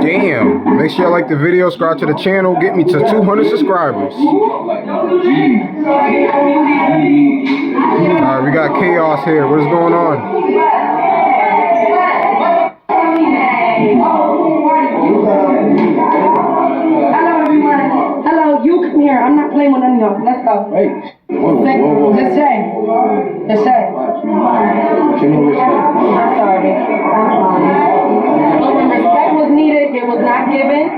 Damn. Make sure you like the video, subscribe to the channel, get me to 200 subscribers. Alright, we got chaos here. What is going on? Hello, everyone. Hello, you come here. I'm not playing with any of y'all. Let's go. Hey. Deshae. Deshae. I'm sorry. But when respect was needed, it was not given.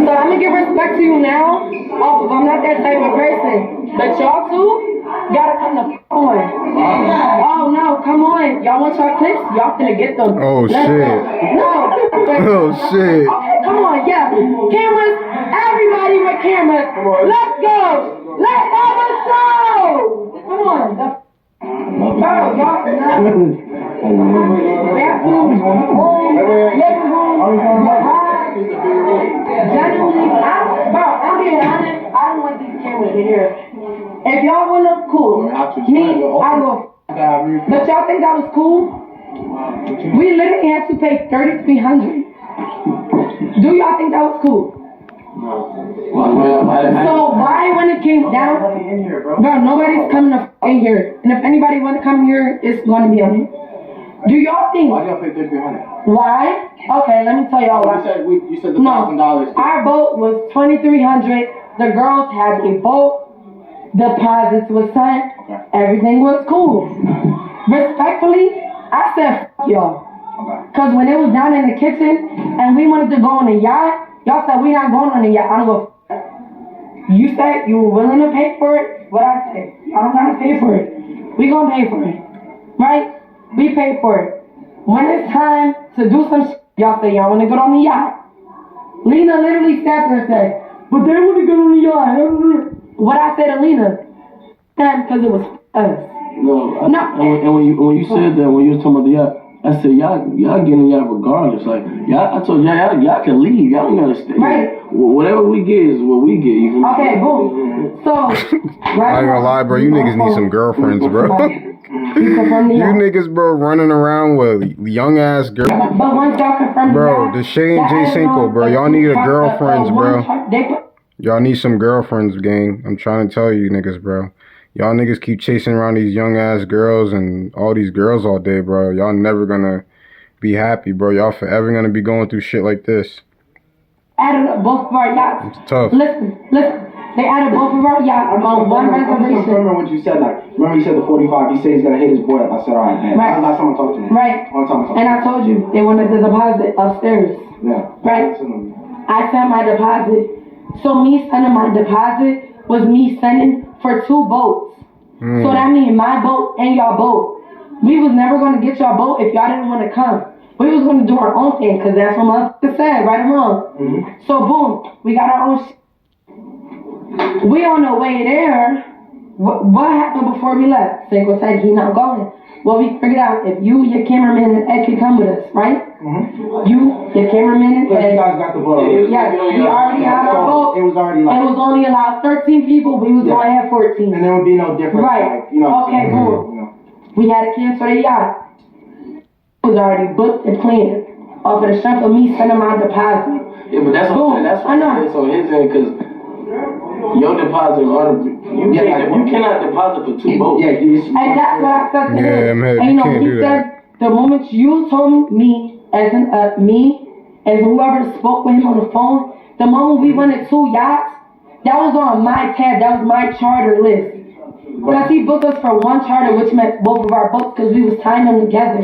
So I'm going to give respect to you now. Off of I'm not that type of person. But y'all two gotta come the on. Oh no, come on. Y'all want y'all clips? Y'all finna get them. Oh shit. No. Oh shit. Okay, come on, yeah. Cameras, everybody with cameras. Let's go. Let's have a show. Come on. Bro, y'all bathroom, room, living room, genuinely, I'm being honest, I don't want these cameras in here. If y'all wanna look cool, me, I will. But y'all think that was cool? We literally had to pay $3,300. Do y'all think that was cool? So why when it came down, bro, nobody's coming in here. And if anybody want to come here, it's going to be on here. Do y'all think? Why y'all pay $3,300? Why? Okay, let me tell y'all why. You said the $1,000. Our boat was $2,300. The girls had a boat. Deposits was sent. Okay. Everything was cool. Respectfully, I said f y'all. Because when it was down in the kitchen and we wanted to go on a yacht, y'all said we not going on a yacht. I don't go. You said you were willing to pay for it. What I said, y'all don't gotta pay for it. We gonna pay for it, right? We pay for it. When it's time to do some shit, y'all say y'all wanna go on the yacht. Lena literally sat there and said, but they wanna go on the yacht. What I said to Lena, because it was us. No. And when you said that, when you was talking about the yacht, I said, y'all getting y'all regardless. Like, I told y'all can leave. Y'all don't gotta stay. Right. Whatever we get is what we get. You feel Okay, me? boom. So, I ain't gonna lie, bro. You niggas need some girlfriends, bro. You niggas, bro, running around with young ass girls. But once y'all confirm bro, Deshae and Cinco, bro. Y'all need a girlfriends, bro. Y'all need some girlfriends, gang. I'm trying to tell you niggas, bro. Y'all niggas keep chasing around these young ass girls and all these girls all day, bro. Y'all never gonna be happy, bro. Y'all forever gonna be going through shit like this. Added up both of our yachts. It's tough. Listen. They added both of our yachts on one reservation. Remember what you said, like, remember you said the 45, he said he's gonna hit his boy up. I said, alright, man. Right. That was last time I talked to him. Right. And I told you, they wanted the deposit upstairs. Yeah. Right? I sent my deposit. So me sending my deposit was me sending for 2 boats. So that means my boat and y'all boat. We was never going to get y'all boat if y'all didn't want to come. We was going to do our own thing because that's what motherfuckers said, right or wrong. So boom, we got our own shit. We on the way there. What happened before we left? Cinco said he not going. Well, we figured out if you, your cameraman, and Ed can come with us, right? You, your cameraman, and Ed. You guys got the boat. Yes, we already had our boat. It was already like. It was only allowed 13 people. We was going to have 14. And there would be no difference. Right. Like, you know. Okay, cool. We had to cancel the yacht. It was already booked and planned. Off of the strength of me sending my deposit. Yeah, but that's what I'm saying. That's what I said. So his end, because your deposit, you cannot deposit for 2 boats. Yeah, and that's what I said to him. Man, and you can't do said, that. the moment you told me, as whoever spoke with him on the phone, the moment we wanted 2 yachts, that was on my tab. That was my charter list. Because he booked us for 1 charter, which meant both of our boats, because we was tying them together.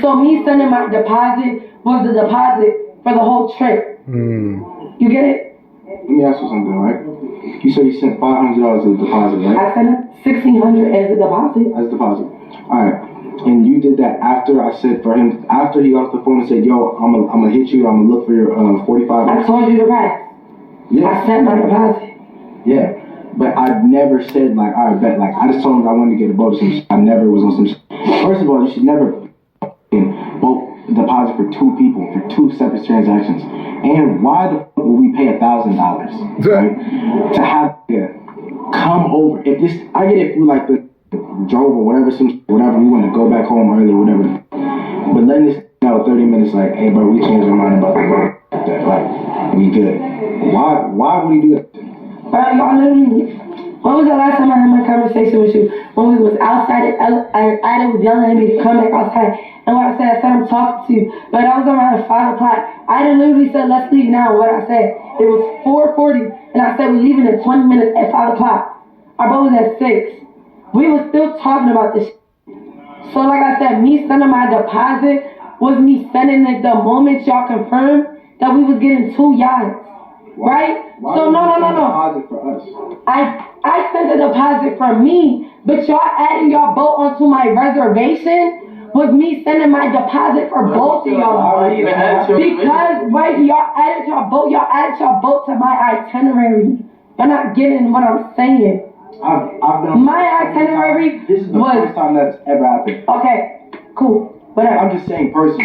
So me sending my deposit was the deposit for the whole trip. You get it? Let me ask you something, right? You said you sent $500 as a deposit, right? I sent $1,600 as a deposit. As a deposit. Alright. And you did that after I said for him, after he got off the phone and said, yo, I'm gonna hit you, I'm gonna look for your 45. I told you the price. Yeah. I sent my deposit. Yeah. But I never said, like, alright, bet. Like, I just told him I wanted to get a boat or some shit. I never was on some shit. First of all, you should never boat deposit for 2 people, for 2 separate transactions. And why the fuck would we pay $1,000, right? To have come over. If this, I get it if you like the drove or whatever, whatever, we want to go back home early or whatever. But letting this out 30 minutes like, hey bro, we changed our mind about the boat. like that. Like, we good. Why would he do that? Bro, y'all literally, when was the last time I had my conversation with you? When we was outside, Ida was yelling at me to come back outside. And what I said I'm talking to you. But that was around 5 o'clock. Ida literally said, let's leave now. What I said, it was 4:40. And I said, we're leaving in 20 minutes at 5 o'clock. Our boat was at 6. We was still talking about this. So like I said, me sending my deposit was me sending it the moment y'all confirmed that we was getting 2 yachts. Right? So no. Deposit for us. I sent a deposit for me, but y'all adding y'all boat onto my reservation was me sending my deposit for both of y'all. Because right, y'all added y'all boat to my itinerary. You're not getting what I'm saying. I've been my itinerary. This is the first time that's ever happened. Okay, cool. Whatever. I'm just saying personally.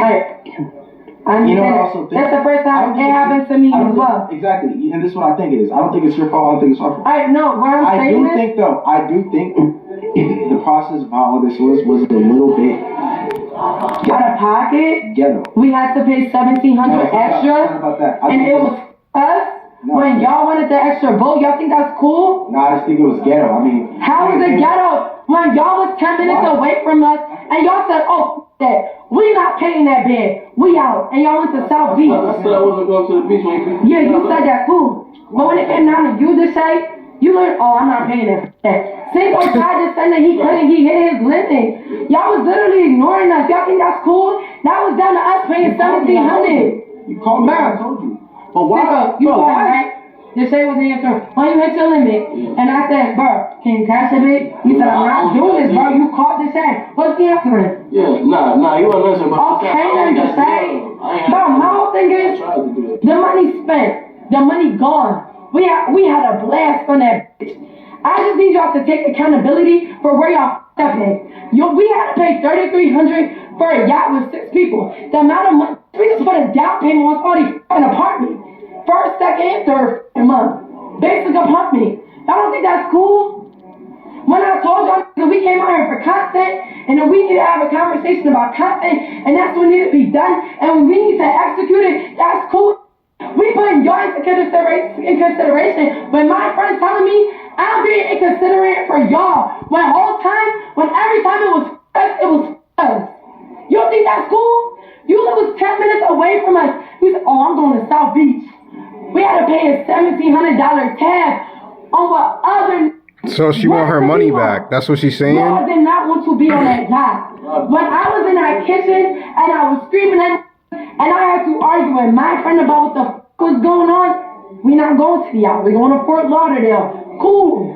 You know, I also think that's the first time it happened to me as well. Exactly, and this is what I think it is. I don't think it's your fault. I don't think it's our fault. I know what I'm saying. I do think the process of how all this was a little bit out of pocket. Ghetto. We had to pay $1,700 extra, and it was us. When y'all wanted the extra boat, y'all think that's cool? No, I just think it was ghetto. I mean, how was it ghetto when y'all was 10 minutes away from us, and y'all said, "Oh, that we not paying that bid. We out," and y'all went to South Beach. I said I wasn't going to the beach. Yeah, you said that, cool. But when it came down to you, Deshae, you learned, "Oh, I'm not paying that." Cinco tried to send that he couldn't. He hit his limit. Y'all was literally ignoring us. Y'all think that's cool? That was down to us paying $1,700. You called me. I told you. But why? Cinco, you called me, right? Deshae was answering, "Why you hit your limit?" And I said, "Bro, can you cash it?" He said, "I'm not doing this, bro. You called Deshae." What's the answer? Yeah, nah, you wasn't listening. Okay, then Deshae. Bro, my whole thing is, the money spent, the money gone. We had a blast on that bitch. I just need y'all to take accountability for where y'all f***ed up at. We had to pay $3,300 for a yacht with 6 people. The amount of money, we just put a down payment on somebody's f***ing apartment. First, second, and third month. Basic apartment. Y'all don't think that's cool? When I told y'all that we came out here for content, and then we need to have a conversation about content, and that's what needs to be done, and we need to execute it, that's cool. We putting y'all into consideration, but my friends telling me I'm being inconsiderate for y'all. When every time it was us. You don't think that's cool? You was 10 minutes away from us. You said, "Oh, I'm going to South Beach." We had to pay a $1,700 tab on what other. So she want her money back. That's what she's saying? Y'all did not want to be on that yacht. When I was in that kitchen and I was screaming and I had to argue with my friend about what the f*** was going on, we not going to the yacht. We're going to Fort Lauderdale. Cool.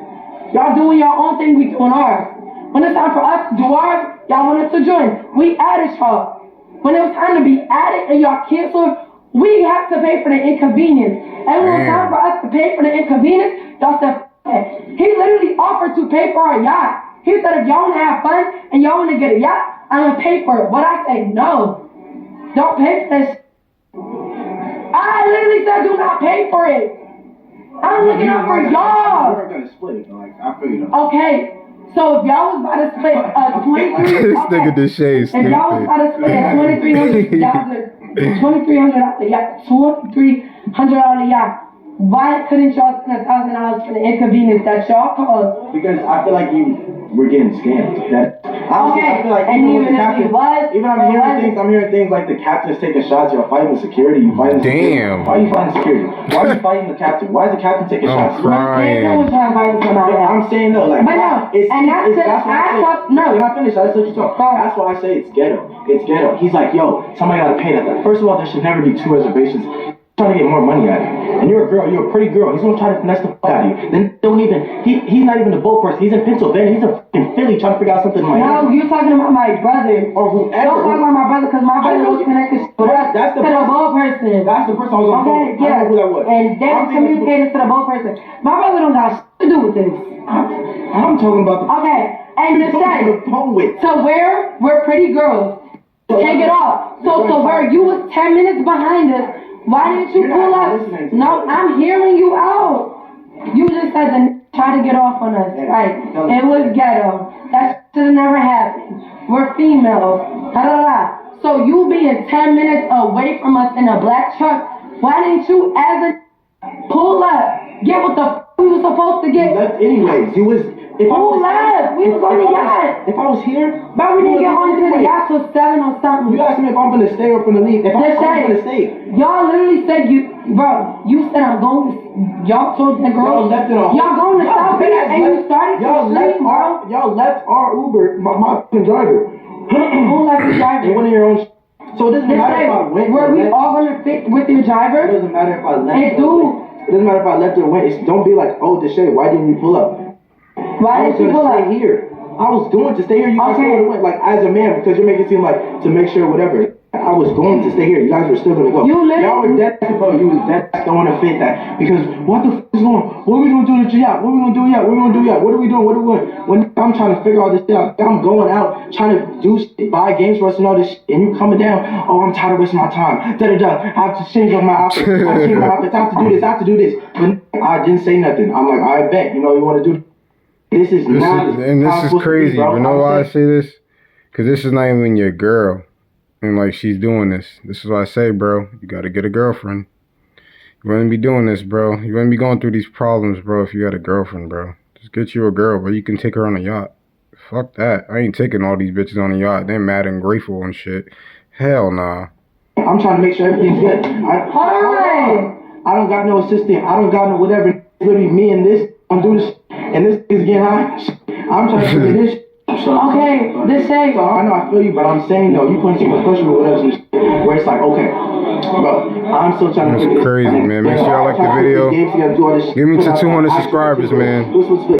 Y'all doing your own thing, we doing ours. When it's time for us to do ours, y'all want us to join. We added y'all. When it was time to be added and y'all canceled, we have to pay for the inconvenience. And when it was time for us to pay for the inconvenience, y'all said, he literally offered to pay for our yacht. He said, if y'all want to have fun and y'all want to get a yacht, I'm going to pay for it. But I say, no. Don't pay for this. I literally said, do not pay for it. I'm looking out for y'all. We weren't going to split it. Like, I figured it. Okay. So if y'all was about to split $2,300, this nigga Deshae is stupid. If y'all was about to split $2,300 yacht, why couldn't y'all spend $1,000 for the inconvenience that y'all caused? Because I feel like we're getting scammed. I feel like even I'm hearing things like the captain's taking shots. You're fighting security. You fighting Damn. Security. Why are you fighting security? Why are you fighting the captain? Why is the captain taking shots? Crying. I'm saying no, like, but no, that's what I say. No. You're not finished. I just let you talk. That's why I say it's ghetto. It's ghetto. He's like, yo, somebody gotta pay that. First of all, there should never be 2 reservations. Trying to get more money out of you. And you're a girl, you're a pretty girl. He's gonna try to finesse the fuck out of you. Then he's not even the boat person. He's in Pennsylvania. He's in Philly trying to figure out something in Miami. No, you're talking about my brother. Or whoever. Don't talk about my brother because my brother was connected to the boat person. That's the person I was on the boat. Yeah. I don't know who that was. And they was communicating to the boat person. My brother don't got shit to do with this. I'm talking about the and the poet. So we're pretty girls. Take it off. So where you was 10 minutes behind us, why didn't you pull up? No, I'm hearing you out. You just said try to get off on us. Right. It was ghetto. That should have never happened. We're females. So you being 10 minutes away from us in a black truck Why didn't you, as a pull up, get what the we was supposed to You get? left anyways. You was. If I Who was left? We was on the yacht. If I was here, But we didn't get you on to the anyway. yacht till 7 or something. You asked me if I'm gonna stay or gonna leave. If I'm Deshae, gonna stay. y'all literally said you said I'm going to, y'all told the girl, Y'all left it all. y'all going to South Beach and you started Y'all to left stream, bro. Y'all left our Uber, my fucking driver. Who left the They driver? went in your own. So it doesn't matter if I went. Were or we left. all gonna fit with your It driver? doesn't matter if I left. It or do. went. It doesn't matter if I left or went. Don't be like, oh, Deshae, why didn't you pull up? Why I was did you gonna pull stay up? here. I was going to stay here. You guys Okay. would have went like as a man because you're making it seem like to make sure whatever. I was going to stay here. You guys were still gonna go. You literally- Y'all were dead. You was dead. Don't want to fit that because what the f is going? What are we gonna do to yacht? What are we gonna do yacht? What are we gonna do yacht? What are we doing? What are we doing? When I'm trying to figure all this shit out, I'm going out trying to do shit, buy games for us and all this shit, and you coming down. Oh, I'm tired of wasting my time. Da da da. I have to change up my outfit. I have to change my outfit. I have to do this. I have to do this. But I didn't say nothing. I'm like, I bet. You know, you want to do. This is This not. is, and how this it's is supposed to be, crazy. bro. You know I'm why I saying- say this? Because this is not even your girl. And like she's doing this. This is why I say, bro, you gotta get a girlfriend. You wouldn't be doing this, bro. You wouldn't be going through these problems, bro, if you had a girlfriend, bro. Just get you a girl, bro. You can take her on a yacht. Fuck that. I ain't taking all these bitches on a yacht. They're mad and grateful and shit. Hell nah. I'm trying to make sure everything's good. I don't got no assistant. I don't got no whatever. It's literally me and this. I'm doing this, and this is getting high. I'm trying to figure this. Okay, Deshae. So I know I feel you, but I'm saying though, you putting too much pressure with whatever, where it's like, okay, bro, I'm still trying to That's figure this. crazy, man. Make sure y'all like the video. Get me to 200 subscribers, man.